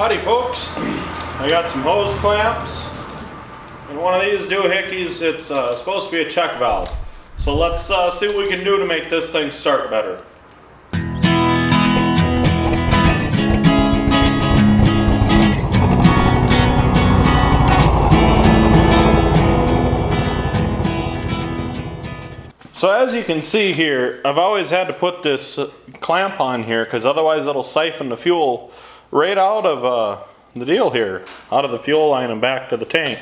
Howdy folks, I got some hose clamps and one of these doohickeys. It's supposed to be a check valve. So let's see what we can do to make this thing start better. So as you can see here, I've always had to put this clamp on here because otherwise it'll siphon the fuel right out of the deal here, out of the fuel line and back to the tank.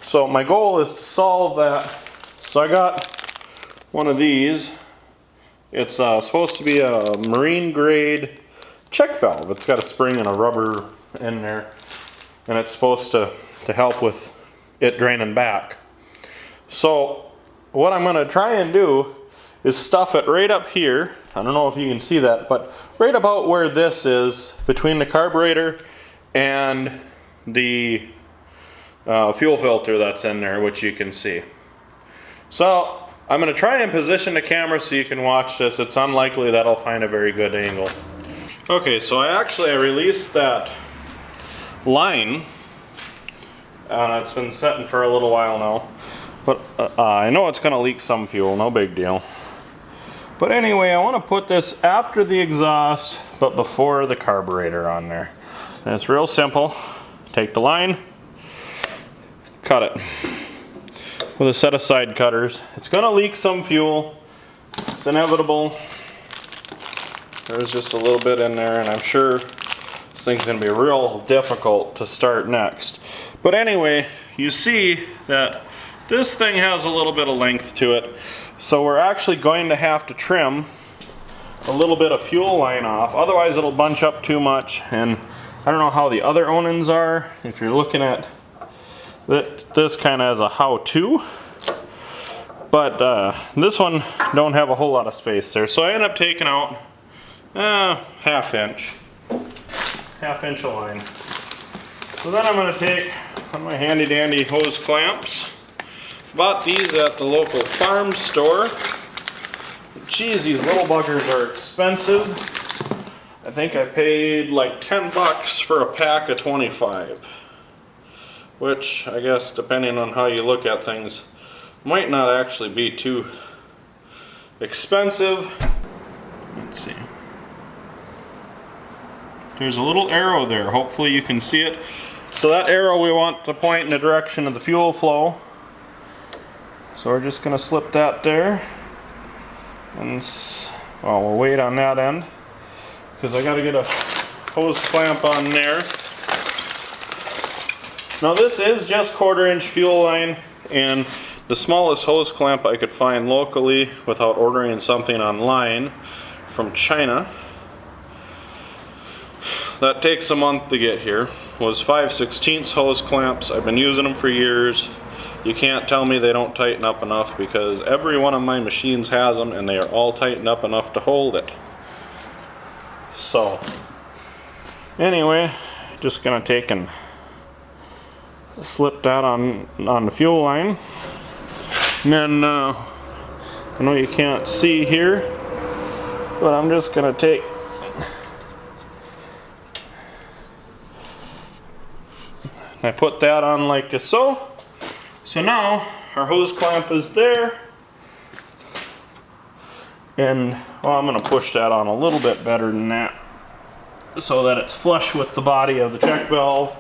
So my goal is to solve that. So I got one of these. It's supposed to be a marine grade check valve. It's got a spring and a rubber in there, and it's supposed to help with it draining back. So what I'm going to try and do is stuff it right up here. I don't know if you can see that, but right about where this is, between the carburetor and the fuel filter that's in there, which you can see. So I'm going to try and position the camera so you can watch this. It's unlikely that I'll find a very good angle. Okay, so I released that line. It's been setting for a little while now. But I know it's going to leak some fuel, no big deal. But anyway, I want to put this after the exhaust, but before the carburetor on there. And it's real simple. Take the line, cut it with a set of side cutters. It's going to leak some fuel. It's inevitable. There's just a little bit in there, and I'm sure this thing's going to be real difficult to start next. But anyway, you see that this thing has a little bit of length to it, so we're actually going to have to trim a little bit of fuel line off, otherwise it'll bunch up too much. And I don't know how the other Onins are. If you're looking at this kind of as a how-to, but this one don't have a whole lot of space there, so I end up taking out half inch of line. So then I'm going to take one of my handy dandy hose clamps. Bought these at the local farm store. Geez, these little buggers are expensive. I think I paid like 10 bucks for a pack of 25. Which, I guess, depending on how you look at things, might not actually be too expensive. Let's see. There's a little arrow there. Hopefully you can see it. So that arrow we want to point in the direction of the fuel flow. So we're just going to slip that there, and well, we'll wait on that end because I got to get a hose clamp on there. Now this is just 1/4 inch fuel line, and the smallest hose clamp I could find locally without ordering something online from China, that takes a month to get here, was 5/16 hose clamps. I've been using them for years. You can't tell me they don't tighten up enough, because every one of my machines has them and they are all tightened up enough to hold it. So anyway, just gonna take and slip that on the fuel line. And then I know you can't see here, but I'm just gonna take and I put that on like so. So now our hose clamp is there, and well, I'm going to push that on a little bit better than that so that it's flush with the body of the check valve.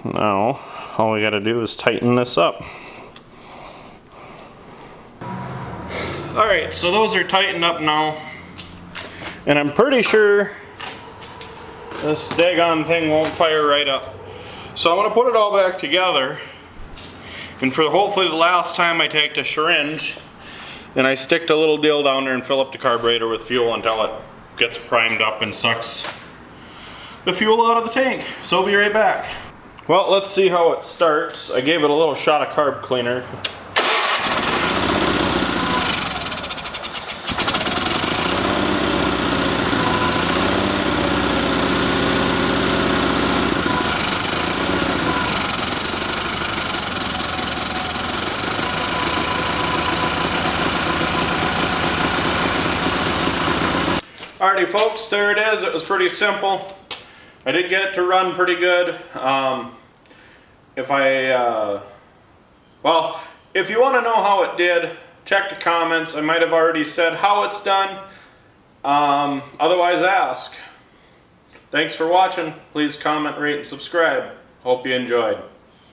Now all we got to do is tighten this up. Alright, so those are tightened up now, and I'm pretty sure this daggone thing won't fire right up. So I'm going to put it all back together, and for hopefully the last time I take the syringe and I stick the little deal down there and fill up the carburetor with fuel until it gets primed up and sucks the fuel out of the tank. So I'll be right back. Well, let's see how it starts. I gave it a little shot of carb cleaner. Alrighty folks, there it is. It was pretty simple. I did get it to run pretty good. If you want to know how it did, check the comments. I might have already said how it's done. Otherwise ask. Thanks for watching. Please comment, rate, and subscribe. Hope you enjoyed.